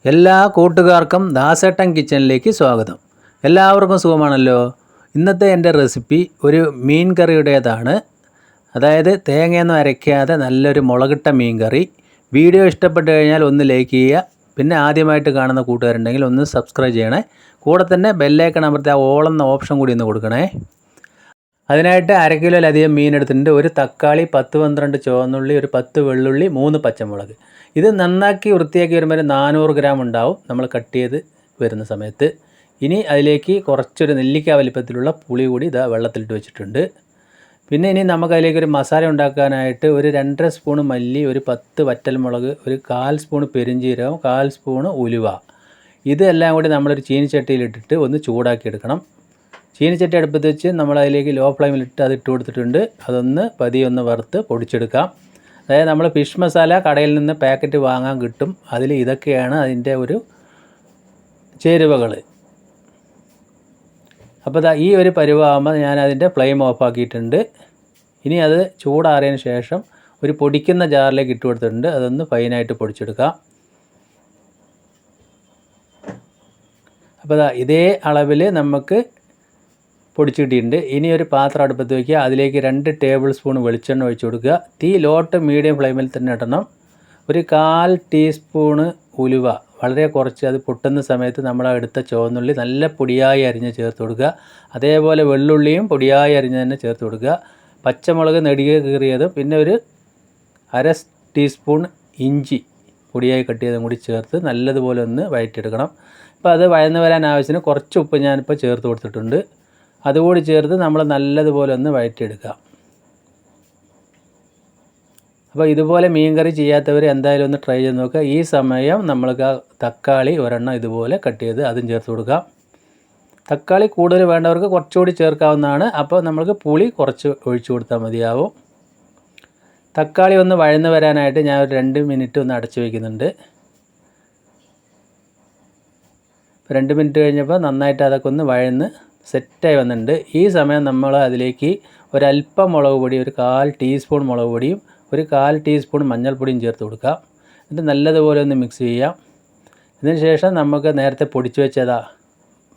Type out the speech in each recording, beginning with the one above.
എല്ലാ കൂട്ടുകാർക്കും ദാസേട്ടൻ കിച്ചണിലേക്ക് സ്വാഗതം. എല്ലാവർക്കും സുഖമാണല്ലോ. ഇന്നത്തെ എൻ്റെ റെസിപ്പി ഒരു മീൻ കറിയുടേതാണ്. അതായത് തേങ്ങയൊന്നും അരയ്ക്കാതെ നല്ലൊരു മുളകിട്ട മീൻ കറി. വീഡിയോ ഇഷ്ടപ്പെട്ട് കഴിഞ്ഞാൽ ഒന്ന് ലൈക്ക് ചെയ്യുക. പിന്നെ ആദ്യമായിട്ട് കാണുന്ന കൂട്ടുകാരുണ്ടെങ്കിൽ ഒന്ന് സബ്സ്ക്രൈബ് ചെയ്യണേ. കൂടെ തന്നെ ബെല്ലൈക്കൺ അമർത്തി ആ ഓൾ എന്ന ഓപ്ഷൻ കൂടി ഒന്ന് കൊടുക്കണേ. അതിനായിട്ട് 1/2 കിലോയിലധികം മീൻ എടുത്തിട്ടുണ്ട്. ഒരു തക്കാളി, 10-12 ചുവന്നുള്ളി, ഒരു 10 വെള്ളുള്ളി, 3 പച്ചമുളക്. ഇത് നന്നാക്കി വൃത്തിയാക്കി വരുമ്പോൾ 400 ഗ്രാം ഉണ്ടാവും നമ്മൾ കട്ട് ചെയ്ത് വരുന്ന സമയത്ത്. ഇനി അതിലേക്ക് കുറച്ചൊരു നെല്ലിക്ക വലിപ്പത്തിലുള്ള പുളി കൂടി ഇതാ വെള്ളത്തിലിട്ട് വെച്ചിട്ടുണ്ട്. പിന്നെ ഇനി നമുക്ക് അതിലേക്കൊരു മസാല ഉണ്ടാക്കാനായിട്ട് ഒരു 2.5 സ്പൂൺ മല്ലി, ഒരു 10 വറ്റൽമുളക്, ഒരു 1/4 സ്പൂൺ പെരിഞ്ചീരകം, 1/4 സ്പൂൺ ഉലുവ. ഇതെല്ലാം കൂടി നമ്മളൊരു ചീനിച്ചട്ടിയിലിട്ടിട്ട് ഒന്ന് ചൂടാക്കി എടുക്കണം. ചീനിച്ചട്ടി അടുപ്പത്ത് വെച്ച് നമ്മൾ അതിലേക്ക് ലോ ഫ്ലെയിമിലിട്ട് അതിട്ട് കൊടുത്തിട്ടുണ്ട്. അതൊന്ന് പതിയൊന്ന് വറുത്ത് പൊടിച്ചെടുക്കാം. അതായത് നമ്മൾ ഫിഷ് മസാല കടയിൽ നിന്ന് പാക്കറ്റ് വാങ്ങാൻ കിട്ടും. അതിൽ ഇതൊക്കെയാണ് അതിൻ്റെ ഒരു ചേരുവകൾ. അപ്പോൾ ഈ ഒരു പരുവാകുമ്പോൾ ഞാൻ അതിൻ്റെ ഫ്ലെയിം ഓഫാക്കിയിട്ടുണ്ട്. ഇനി അത് ചൂടാറിയതിന് ശേഷം ഒരു പൊടിക്കുന്ന ജാറിലേക്ക് ഇട്ട് കൊടുത്തിട്ടുണ്ട്. അതൊന്ന് ഫൈനായിട്ട് പൊടിച്ചെടുക്കാം. അപ്പോൾ ഇതേ അളവിൽ നമുക്ക് പൊടിച്ച് കിട്ടിയിട്ടുണ്ട്. ഇനി ഒരു പാത്രം അടുപ്പത്ത് വയ്ക്കുക. അതിലേക്ക് 2 ടേബിൾ സ്പൂൺ വെളിച്ചെണ്ണ ഒഴിച്ച് കൊടുക്കുക. തീ ലോ ടു മീഡിയം ഫ്ലെയിമിൽ തന്നെ ഇടണം. ഒരു 1/4 ടീസ്പൂണ് ഉലുവ, വളരെ കുറച്ച്. അത് പൊട്ടുന്ന സമയത്ത് നമ്മൾ എടുത്ത ചുവന്നുള്ളി നല്ല പൊടിയായി അരിഞ്ഞ് ചേർത്ത് കൊടുക്കുക. അതേപോലെ വെള്ളുള്ളിയും പൊടിയായി അരിഞ്ഞ് തന്നെ ചേർത്ത് കൊടുക്കുക. പച്ചമുളക് നെടുകെ കീറിയതും പിന്നെ ഒരു 1/2 ടീസ്പൂൺ ഇഞ്ചി പൊടിയായി കട്ട് ചെയ്തും കൂടി ചേർത്ത് നല്ലതുപോലെ ഒന്ന് വഴറ്റിയെടുക്കണം. അപ്പോൾ അത് വഴന്ന് വരാൻ ആവശ്യത്തിന് കുറച്ച് ഉപ്പ് ഞാനിപ്പോൾ ചേർത്ത് കൊടുത്തിട്ടുണ്ട്. അതുകൂടി ചേർത്ത് നമ്മൾ നല്ലതുപോലെ ഒന്ന് വഴറ്റിയെടുക്കാം. അപ്പോൾ ഇതുപോലെ മീൻ കറി ചെയ്യാത്തവർ എന്തായാലും ഒന്ന് ട്രൈ ചെയ്ത് നോക്കുക. ഈ സമയം നമ്മൾക്ക് തക്കാളി ഒരെണ്ണം ഇതുപോലെ കട്ട് ചെയ്ത് അതും ചേർത്ത് കൊടുക്കാം. തക്കാളി കൂടുതൽ വേണ്ടവർക്ക് കുറച്ചുകൂടി ചേർക്കാവുന്നതാണ്. അപ്പോൾ നമ്മൾക്ക് പുളി കുറച്ച് ഒഴിച്ചു കൊടുത്താൽ മതിയാവും. തക്കാളി ഒന്ന് വഴന്ന് വരാനായിട്ട് ഞാൻ ഒരു 2 മിനിറ്റ് ഒന്ന് അടച്ചു വയ്ക്കുന്നുണ്ട്. 2 മിനിറ്റ് കഴിഞ്ഞപ്പോൾ നന്നായിട്ട് അതൊക്കെ ഒന്ന് വഴന്ന് സെറ്റായി വന്നിട്ടുണ്ട്. ഈ സമയം നമ്മൾ അതിലേക്ക് ഒരല്പം മുളക് പൊടി, ഒരു 1/4 ടീസ്പൂൺ മുളക് പൊടിയും, ഒരു 1/4 ടീസ്പൂൺ മഞ്ഞൾപ്പൊടിയും ചേർത്ത് കൊടുക്കാം. എന്നിട്ട് നല്ലതുപോലെ ഒന്ന് മിക്സ് ചെയ്യാം. ഇതിന് ശേഷം നമുക്ക് നേരത്തെ പൊടിച്ച് വെച്ചതാ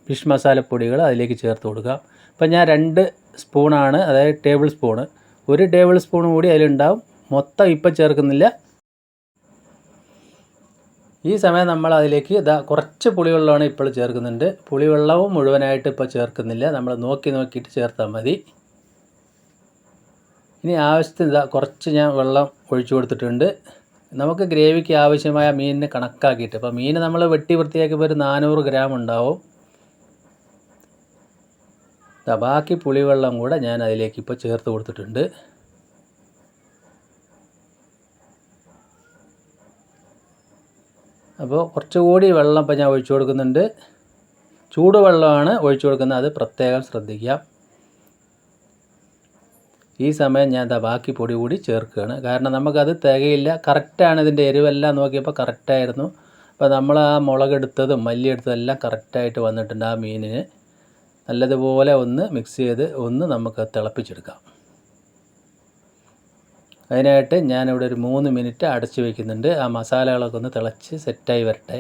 ഫിഷ് മസാലപ്പൊടികൾ അതിലേക്ക് ചേർത്ത് കൊടുക്കാം. അപ്പോൾ ഞാൻ 2 സ്പൂണാണ്, അതായത് ടേബിൾ സ്പൂണ്. ഒരു ടേബിൾ സ്പൂൺ കൂടി അതിലുണ്ടാവും. മൊത്തം ഇപ്പം ചേർക്കുന്നില്ല. ഈ സമയം നമ്മൾ അതിലേക്ക് കുറച്ച് പുളിവെള്ളമാണ് ഇപ്പോൾ ചേർക്കുന്നുണ്ട്. പുളിവെള്ളവും മുഴുവനായിട്ട് ഇപ്പോൾ ചേർക്കുന്നില്ല. നമ്മൾ നോക്കിയിട്ട് ചേർത്താൽ മതി. ഇനി ആവശ്യത്തിന് കുറച്ച് ഞാൻ വെള്ളം ഒഴിച്ചു കൊടുത്തിട്ടുണ്ട്. നമുക്ക് ഗ്രേവിക്ക് ആവശ്യമായ മീനിന് കണക്കാക്കിയിട്ട്, അപ്പോൾ മീൻ നമ്മൾ വെട്ടി വൃത്തിയാക്കിയപ്പോൾ ഒരു 400 ഗ്രാം ഉണ്ടാവും. ബാക്കി പുളിവെള്ളം കൂടെ ഞാൻ അതിലേക്ക് ഇപ്പോൾ ചേർത്ത് കൊടുത്തിട്ടുണ്ട്. അപ്പോൾ കുറച്ചുകൂടി വെള്ളം ഇപ്പോൾ ഞാൻ ഒഴിച്ചു കൊടുക്കുന്നുണ്ട്. ചൂടുവെള്ളമാണ് ഒഴിച്ചു കൊടുക്കുന്നത്, അത് പ്രത്യേകം ശ്രദ്ധിക്കാം. ഈ സമയം ഞാൻ ബാക്കി പൊടി കൂടി ചേർക്കുകയാണ്. കാരണം നമുക്കത് തികയില്ല. കറക്റ്റാണ്, ഇതിൻ്റെ എരിവെല്ലാം നോക്കിയപ്പോൾ കറക്റ്റായിരുന്നു. അപ്പോൾ നമ്മൾ ആ മുളകെടുത്തതും മല്ലി എടുത്തതും എല്ലാം കറക്റ്റായിട്ട് വന്നിട്ടുണ്ട്. ആ മീനിന് നല്ലതുപോലെ ഒന്ന് മിക്സ് ചെയ്ത് ഒന്ന് നമുക്ക് തിളപ്പിച്ചെടുക്കാം. അതിനായിട്ട് ഞാനിവിടെ ഒരു 3 മിനിറ്റ് അടച്ചു വയ്ക്കുന്നുണ്ട്. ആ മസാലകളൊക്കെ ഒന്ന് തിളച്ച് സെറ്റായി വരട്ടെ.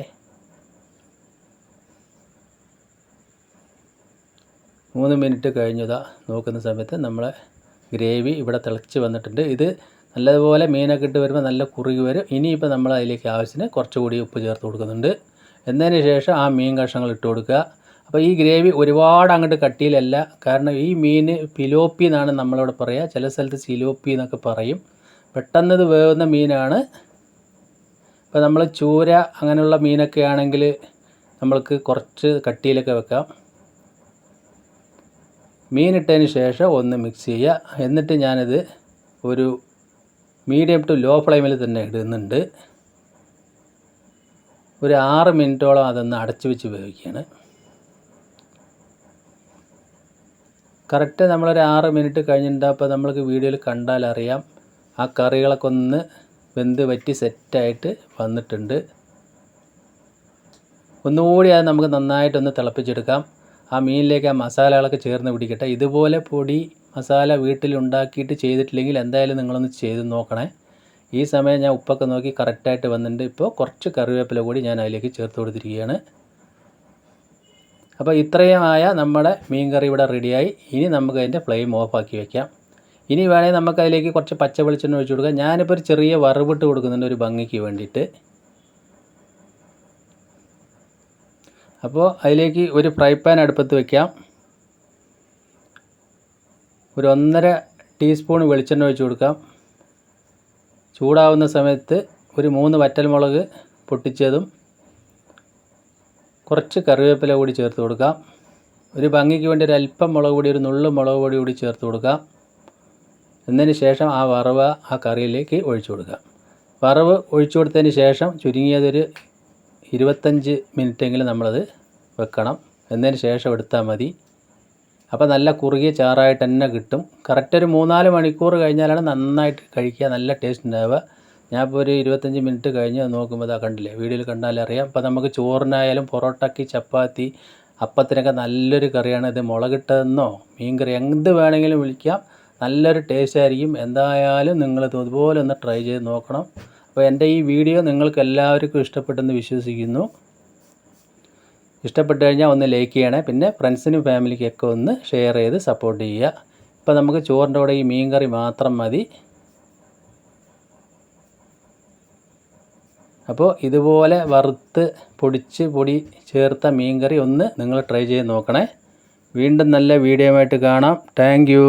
3 മിനിറ്റ് കഴിഞ്ഞതാ നോക്കുന്ന സമയത്ത് നമ്മളെ ഗ്രേവി ഇവിടെ തിളച്ച് വന്നിട്ടുണ്ട്. ഇത് നല്ലതുപോലെ മീനൊക്കെ ഇട്ട് വരുമ്പോൾ നല്ല കുറുകി വരും. ഇനിയിപ്പോൾ നമ്മൾ അതിലേക്ക് ആവശ്യത്തിന് കുറച്ചുകൂടി ഉപ്പ് ചേർത്ത് കൊടുക്കുന്നുണ്ട്. എന്നതിന് ശേഷം ആ മീൻ കഷ്ണങ്ങൾ ഇട്ട് കൊടുക്കുക. അപ്പോൾ ഈ ഗ്രേവി ഒരുപാട് അങ്ങോട്ട് കട്ടിയിലല്ല. കാരണം ഈ മീൻ പിലോപ്പി എന്നാണ് നമ്മളിവിടെ പറയുക. ചില സ്ഥലത്ത് സിലോപ്പി എന്നൊക്കെ പറയും. പെട്ടെന്നത് വേവുന്ന മീനാണ്. ഇപ്പോൾ നമ്മൾ ചൂര അങ്ങനെയുള്ള മീനൊക്കെ ആണെങ്കിൽ നമ്മൾക്ക് കുറച്ച് കട്ടിയിലൊക്കെ വെക്കാം. മീനിട്ടതിന് ശേഷം ഒന്ന് മിക്സ് ചെയ്യുക. എന്നിട്ട് ഞാനിത് ഒരു മീഡിയം ടു ലോ ഫ്ലെയിമിൽ തന്നെ ഇടുന്നുണ്ട്. ഒരു 6 മിനിറ്റോളം അതൊന്ന് അടച്ചു വെച്ച് വേവിക്കുകയാണ്. കറക്റ്റ് നമ്മളൊരു 6 മിനിറ്റ് കഴിഞ്ഞിട്ടുണ്ട്. അപ്പോൾ നമ്മൾക്ക് വീഡിയോയിൽ കണ്ടാൽ അറിയാം ആ കറികളൊക്കെ ഒന്ന് വെന്ത് വറ്റി സെറ്റായിട്ട് വന്നിട്ടുണ്ട്. ഒന്നുകൂടി അത് നമുക്ക് നന്നായിട്ടൊന്ന് തിളപ്പിച്ചെടുക്കാം. ആ മീനിലേക്ക് ആ മസാലകളൊക്കെ ചേർന്ന് പിടിക്കട്ടെ. ഇതുപോലെ പൊടി മസാല വീട്ടിലുണ്ടാക്കിയിട്ട് ചെയ്തിട്ടില്ലെങ്കിൽ എന്തായാലും നിങ്ങളൊന്ന് ചെയ്ത് നോക്കണേ. ഈ സമയം ഞാൻ ഉപ്പൊക്കെ നോക്കി കറക്റ്റായിട്ട് വന്നിട്ടുണ്ട്. ഇപ്പോൾ കുറച്ച് കറിവേപ്പില കൂടി ഞാൻ അതിലേക്ക് ചേർത്ത് കൊടുത്തിരിക്കുകയാണ്. അപ്പോൾ ഇത്രയുമായ നമ്മുടെ മീൻ കറി ഇവിടെ റെഡിയായി. ഇനി നമുക്ക് അതിൻ്റെ ഫ്ലെയിം ഓഫാക്കി വയ്ക്കാം. ഇനി വേണമെങ്കിൽ നമുക്ക് അതിലേക്ക് കുറച്ച് പച്ച വെളിച്ചെണ്ണ ഒഴിച്ച് കൊടുക്കാം. ഞാനിപ്പോൾ ഒരു ചെറിയ വറവിട്ട് കൊടുക്കുന്നുണ്ട് ഒരു ഭംഗിക്ക് വേണ്ടിയിട്ട്. അപ്പോൾ അതിലേക്ക് ഒരു ഫ്രൈ പാൻ അടുപ്പത്ത് വയ്ക്കാം. ഒരു 1.5 ടീസ്പൂൺ വെളിച്ചെണ്ണ ഒഴിച്ച് കൊടുക്കാം. ചൂടാവുന്ന സമയത്ത് ഒരു 3 വറ്റൽമുളക് പൊട്ടിച്ചതും കുറച്ച് കറിവേപ്പില കൂടി ചേർത്ത് കൊടുക്കാം. ഒരു ഭംഗിക്ക് വേണ്ടി ഒരു അല്പം മുളക് പൊടി, ഒരു നുള്ളു മുളക് പൊടി കൂടി ചേർത്ത് കൊടുക്കാം. എന്നതിന് ശേഷം ആ വറവ് ആ കറിയിലേക്ക് ഒഴിച്ചു കൊടുക്കാം. വറവ് ഒഴിച്ചു കൊടുത്തതിന് ശേഷം ചുരുങ്ങിയതൊരു 25 മിനിറ്റെങ്കിലും നമ്മളത് വെക്കണം. എന്നതിന് ശേഷം എടുത്താൽ മതി. അപ്പോൾ നല്ല കുറുകിയ ചാറായിട്ട് തന്നെ കിട്ടും. കറക്റ്റ് ഒരു 3-4 മണിക്കൂർ കഴിഞ്ഞാലാണ് നന്നായിട്ട് കഴിക്കുക, നല്ല ടേസ്റ്റ് ഉണ്ടാവുക. ഞാനിപ്പോൾ ഒരു 25 മിനിറ്റ് കഴിഞ്ഞ് നോക്കുമ്പോൾ ഇതാ കണ്ടില്ലേ, വീഡിയോയിൽ കണ്ടാലറിയാം. അപ്പോൾ നമുക്ക് ചോറിനായാലും പൊറോട്ടയ്ക്ക്, ചപ്പാത്തി, അപ്പത്തിനൊക്കെ നല്ലൊരു കറിയാണ് ഇത്. മുളകിട്ടതെന്നോ മീൻ കറി എന്ത് വേണമെങ്കിലും വിളിക്കാം, നല്ലൊരു ടേസ്റ്റ് ആയിരിക്കും. എന്തായാലും നിങ്ങളിത് ഇതുപോലെ ഒന്ന് ട്രൈ ചെയ്ത് നോക്കണം. അപ്പോൾ എൻ്റെ ഈ വീഡിയോ നിങ്ങൾക്ക് എല്ലാവർക്കും ഇഷ്ടപ്പെട്ടെന്ന് വിശ്വസിക്കുന്നു. ഇഷ്ടപ്പെട്ട് കഴിഞ്ഞാൽ ഒന്ന് ലൈക്ക് ചെയ്യണേ. പിന്നെ ഫ്രണ്ട്സിനും ഫാമിലിക്കൊക്കെ ഒന്ന് ഷെയർ ചെയ്ത് സപ്പോർട്ട് ചെയ്യുക. ഇപ്പോൾ നമുക്ക് ചോറിൻ്റെ കൂടെ ഈ മീൻ കറി മാത്രം മതി. അപ്പോൾ ഇതുപോലെ വറുത്ത് പൊടി ചേർത്ത മീൻ കറി ഒന്ന് നിങ്ങൾ ട്രൈ ചെയ്ത് നോക്കണേ. വീണ്ടും നല്ല വീഡിയോ ആയിട്ട് കാണാം. Thank you.